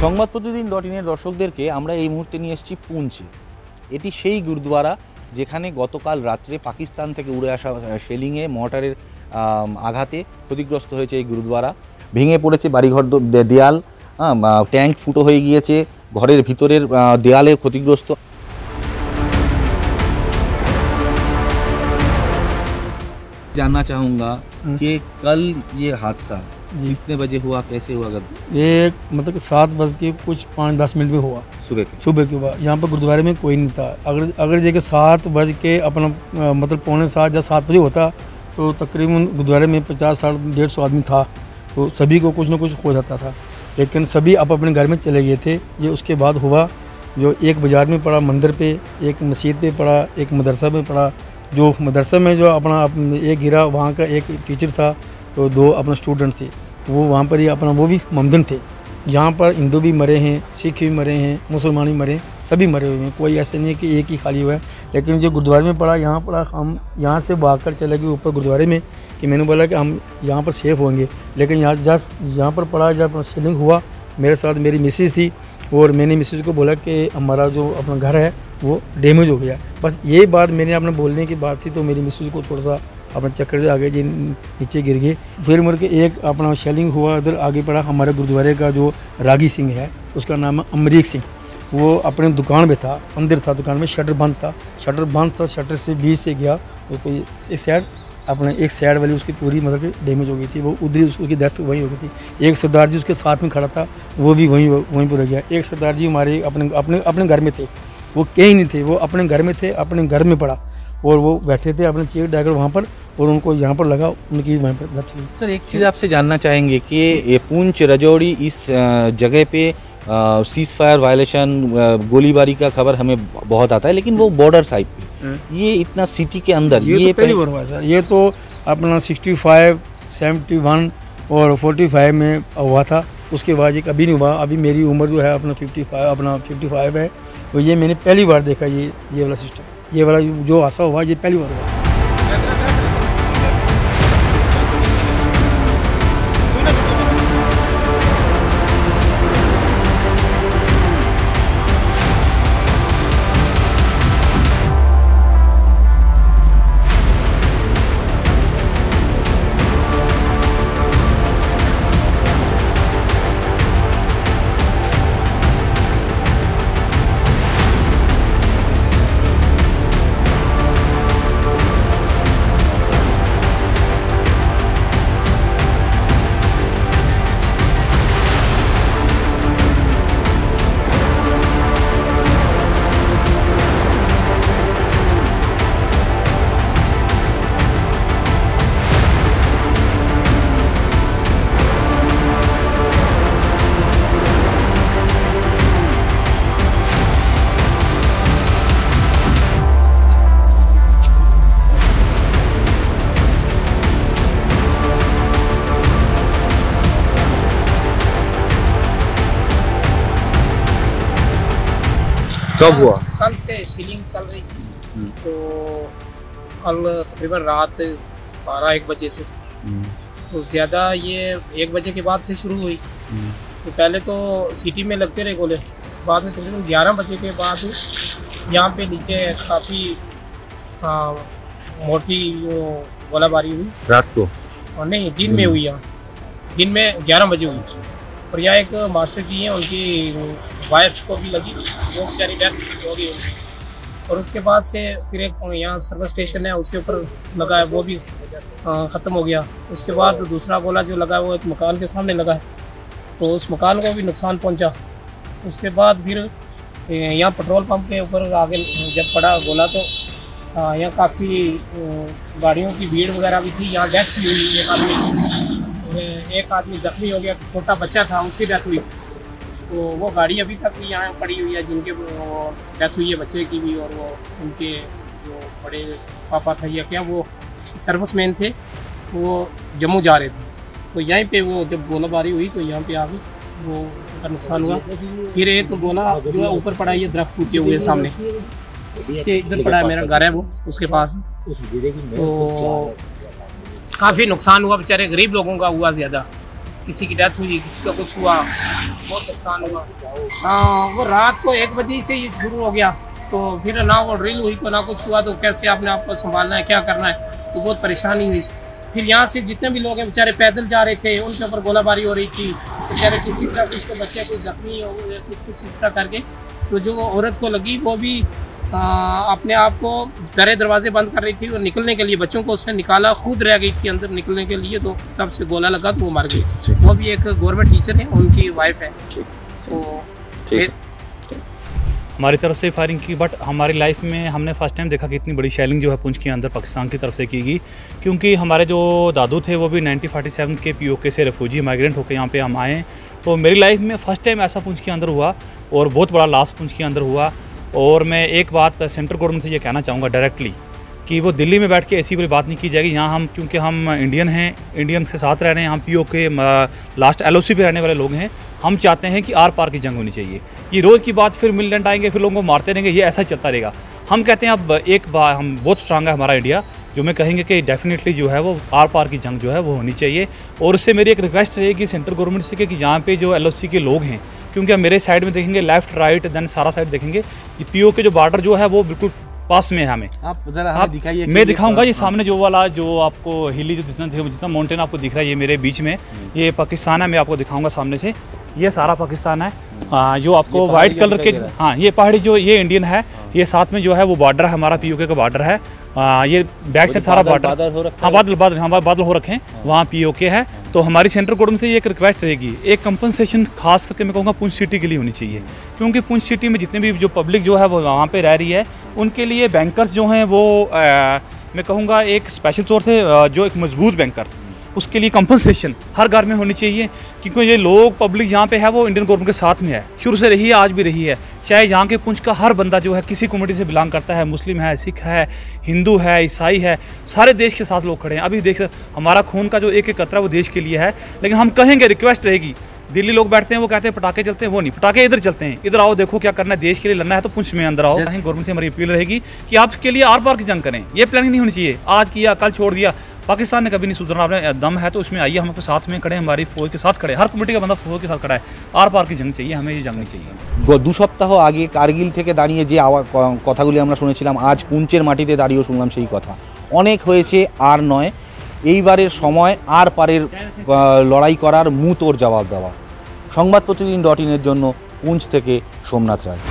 সংবাদ প্রতিদিন.in দর্শকদেরকে আমরা এই মুহূর্তে নিয়ে এসেছি পুঞ্চে। এটি সেই গুরুদ্বারা যেখানে গতকাল রাত্রে পাকিস্তান থেকে উড়ে আসা শেলিংয়ে মর্টারের আঘাতে ক্ষতিগ্রস্ত হয়েছে এই গুরুদ্বারা। ভেঙে পড়েছে বাড়িঘর দেয়াল, ট্যাঙ্ক ফুটো হয়ে গিয়েছে, ঘরের ভিতরের দেয়ালে ক্ষতিগ্রস্ত। जानना चाहूँगा कि कल ये हादसा कितने बजे हुआ, कैसे हुआ? ये मतलब 7:05 में हुआ, सुबह के हुआ। यहाँ पर गुरुद्वारे में कोई नहीं था। अगर जगह 7 के अपना मतलब 7:45 या 7 बजे होता तो तकरीबन गुरुद्वारे में 50-150 आदमी था, तो सभी को कुछ न कुछ हो जाता था। लेकिन सभी अपने घर में चले गए थे। ये उसके बाद हुआ जो एक बाज़ार में पड़ा, मंदिर पे, एक मस्जिद पे पड़ा, एक मदरसा में पड़ा। जो मदरसा में जो अपना एक गिरा, वहाँ का एक टीचर था, तो 2 अपना स्टूडेंट थे, वो वहाँ पर ही अपना वो भी ममदन थे। यहाँ पर हिंदू भी मरे हैं, सिख भी मरे हैं, मुसलमान भी मरे, सभी मरे हुए हैं। कोई ऐसे नहीं है कि एक ही खाली हुआ है। लेकिन जो गुरुद्वारे में पड़ा, यहाँ पड़ा, हम यहाँ से भागकर चले गए ऊपर गुरुद्वारे में कि मैंने बोला कि हम यहाँ पर सेफ होंगे। लेकिन यहाँ पर पड़ा, जब शीलिंग हुआ, मेरे साथ मेरी मिसेज थी और मैंने मिसेज को बोला कि हमारा जो अपना घर है वो डैमेज हो गया। बस ये बात मैंने अपने बोलने की बात थी, तो मेरी मिसेज को थोड़ा सा अपने चक्कर से आगे जी नीचे गिर गए। फिर मुड़ के एक अपना शेलिंग हुआ, उधर आगे पड़ा हमारे गुरुद्वारे का जो रागी सिंह है, उसका नाम है अमरीक सिंह। वो अपने दुकान में था, अंदर था दुकान में, शटर बंद था, शटर से बीच से गया, तो कोई एक साइड वाली उसकी पूरी मतलब डैमेज हो गई थी। वो उधर उसकी डेथ वहीं हो गई थी। एक सरदार जी उसके साथ में खड़ा था, वो भी वहीं पर रह गया। एक सरदार जी हमारे अपने घर में थे, वो कहीं नहीं थे, वो अपने घर में थे, अपने घर में पड़ा और वो बैठे थे अपने चेयर डाकर वहाँ पर, और उनको यहाँ पर लगा, उनकी वहाँ पर डेथ हुई। सर, एक चीज़ आपसे जानना चाहेंगे कि ये पुंछ रजौड़ी इस जगह पे सीज फायर वायलेशन, गोलीबारी का खबर हमें बहुत आता है, लेकिन वो बॉर्डर साइड पे, ये इतना सिटी के अंदर ये तो पहली बार हुआ सर। ये तो अपना 65, 71 और 45 में हुआ था। उसके बाद ये कभी नहीं हुआ। अभी मेरी उम्र जो है अपना 55 है, तो ये मैंने पहली बार देखा ये वाला सिस्टम, ये वाला जो हादसा हुआ, ये पहली बार हुआ। कब हुआ? कल से शीलिंग चल रही थी, तो कल तकरीबन रात 12-1 बजे से, तो ज़्यादा ये 1 बजे के बाद से शुरू हुई। तो पहले तो सिटी में लगते रहे गोले, बाद में तकरीबन 11 बजे के बाद यहाँ पे नीचे काफ़ी मोटी गोलाबारी हुई। रात को? और नहीं, दिन में हुई। यहाँ दिन में 11 बजे हुई। और यहाँ एक मास्टर जी हैं, उनकी वाइफ को भी लगी, वो बेचारी डेथ हो गई उनकी। और उसके बाद से फिर एक यहाँ सर्विस स्टेशन है, उसके ऊपर लगा है, वो भी ख़त्म हो गया। उसके बाद दूसरा गोला जो लगा है वो एक मकान के सामने लगा है, तो उस मकान को भी नुकसान पहुँचा। उसके बाद फिर यहाँ पेट्रोल पंप के ऊपर आगे जब पड़ा गोला, तो यहाँ काफ़ी गाड़ियों की भीड़ वगैरह भी थी। यहाँ डेथ भी हुई एक आदमी जख्मी हो गया, छोटा बच्चा था, उसकी डेथ हुई। तो वो गाड़ी अभी तक यहाँ पड़ी हुई है, जिनके डेथ हुई है बच्चे की भी, और वो उनके जो बड़े पापा थे या क्या, वो सर्विसमैन थे, वो जम्मू जा रहे थे। तो यहीं पे वो जब गोलाबारी हुई, तो यहाँ पे आगे वो उनका नुकसान हुआ। फिर एक गोला जो है ऊपर पड़ा, ये दरख्त टूटे हुए सामने, ये इधर पड़ा है, मेरा घर है वो उसके पास। तो काफ़ी नुकसान हुआ, बेचारे गरीब लोगों का हुआ ज़्यादा। किसी की डेथ हुई, किसी का कुछ हुआ, बहुत नुकसान हुआ। वो रात को 1 बजे से ही शुरू हो गया, तो फिर ना वो ड्रिल हुई तो ना कुछ हुआ, तो कैसे अपने आप को संभालना है, क्या करना है, तो बहुत परेशानी हुई। फिर यहाँ से जितने भी लोग हैं बेचारे पैदल जा रहे थे, उनके ऊपर गोलाबारी हो रही थी, बेचारे किसी तरह कुछ तो बच्चे कुछ जख्मी हो गए, कुछ इस तरह करके। तो जो औरत को लगी वो भी अपने आप को दरे दरवाजे बंद कर रही थी और निकलने के लिए बच्चों को उसने निकाला, खुद रह गई थी अंदर निकलने के लिए, तो तब से गोला लगा तो वो मर गई। वो भी एक गवर्नमेंट टीचर है, उनकी वाइफ है। तो हमारी तरफ से फायरिंग की, बट हमारी लाइफ में हमने फर्स्ट टाइम देखा कि इतनी बड़ी शेलिंग जो है पुंछ के अंदर पाकिस्तान की तरफ से की गई, क्योंकि हमारे जो दादू थे वो भी 1947 के POK से रेफ्यूजी माइग्रेंट होकर यहाँ पे हम आए। तो मेरी लाइफ में फ़र्स्ट टाइम ऐसा पुंछ के अंदर हुआ और बहुत बड़ा लॉस पुंछ के अंदर हुआ। और मैं एक बात सेंट्रल गवर्नमेंट से ये कहना चाहूँगा डायरेक्टली कि वो दिल्ली में बैठ के ऐसी कोई बात नहीं की जाएगी। यहाँ हम, क्योंकि हम इंडियन हैं, इंडियन के साथ रह रहे हैं, हम POK लास्ट LOC पे रहने वाले लोग हैं, हम चाहते हैं कि आर पार की जंग होनी चाहिए। ये रोज़ की बात, फिर मिलिटेंट आएंगे, फिर लोगों को मारते रहेंगे, ये ऐसा चलता रहेगा। हम कहते हैं अब एक बार, हम बहुत स्ट्रांग है हमारा इंडिया, जो मैं कहेंगे कि डेफिनेटली जो है वो आर पार की जंग जो है वो होनी चाहिए। और उससे मेरी एक रिक्वेस्ट रहेगी सेंट्रल गवर्नमेंट से कि यहाँ पे जो LOC के लोग हैं, क्योंकि हम मेरे साइड में देखेंगे, लेफ्ट राइट देन सारा साइड देखेंगे, कि POK जो बॉर्डर जो है वो बिल्कुल पास में है हमें। आप जरा हमें दिखाइए। मैं दिखाऊंगा, ये सामने जो वाला जो आपको हिली जो जितना माउंटेन आपको दिख रहा है, ये मेरे बीच में, ये पाकिस्तान है। मैं आपको दिखाऊंगा सामने से, ये सारा पाकिस्तान है। जो आपको वाइट कलर के, हाँ ये पहाड़ी जो ये इंडियन है, ये साथ में जो है वो बॉर्डर है, हमारा POK का बॉर्डर है। ये बैक से सारा बॉर्डर, हाँ बादल हो रखे हैं, वहाँ POK है। तो हमारी सेंट्रल गवर्नमेंट से ये एक रिक्वेस्ट रहेगी, एक कंपनसेशन खास करके मैं कहूँगा पुंछ सिटी के लिए होनी चाहिए, क्योंकि पुंछ सिटी में जितने भी जो पब्लिक जो है वो वहाँ पे रह रही है, उनके लिए बैंकर्स जो हैं वो मैं कहूँगा एक स्पेशल तौर से जो एक मजबूत बैंकर, उसके लिए कंपनसेशन हर घर में होनी चाहिए। क्योंकि ये लोग पब्लिक यहाँ पे है वो इंडियन गवर्नमेंट के साथ में है, शुरू से रही है, आज भी रही है। चाहे यहाँ के पुंछ का हर बंदा जो है किसी कम्युनिटी से बिलोंग करता है, मुस्लिम है, सिख है, हिंदू है, ईसाई है, सारे देश के साथ लोग खड़े हैं। अभी देख, हमारा खून का जो एक एक कतरा वो देश के लिए है। लेकिन हम कहेंगे, रिक्वेस्ट रहेगी, दिल्ली लोग बैठते हैं वो कहते हैं पटाखे चलते हैं, वो नहीं, पटाखे इधर चलते हैं, इधर आओ, देखो क्या करना है, देश के लिए लड़ना है तो पुंछ में अंदर आओ। गवर्नमेंट से हमारी अपील रहेगी कि आपके लिए आर पार की जंग करें, ये प्लानिंग नहीं होनी चाहिए आज किया कल छोड़ दिया। पाकिस्तान ने कभी नहीं सुधरना, आपने दम है तो इसमें आइए, हम आपके साथ में खड़े, हमारी फौज के साथ खड़े, हर कम्युनिटी का बंदा फौज के साथ खड़ा है। आर पार की जंग चाहिए, हमें ये जंग नहीं चाहिए। 2 সপ্তাহ আগে কার্গিল থেকে দাঁড়িয়ে যে কথাগুলি আমরা শুনেছিলাম, আজ পুঞ্চের মাটিতে দাঁড়িয়েও শুনলাম সেই কথা। অনেক হয়েছে, আর নয়, এইবারের সময় আর পারের লড়াই করার মুতোর জবাব দেওয়া। সংবাদ প্রতিদিন .in এর জন্য পুঞ্চ থেকে সোমনাথ রায়।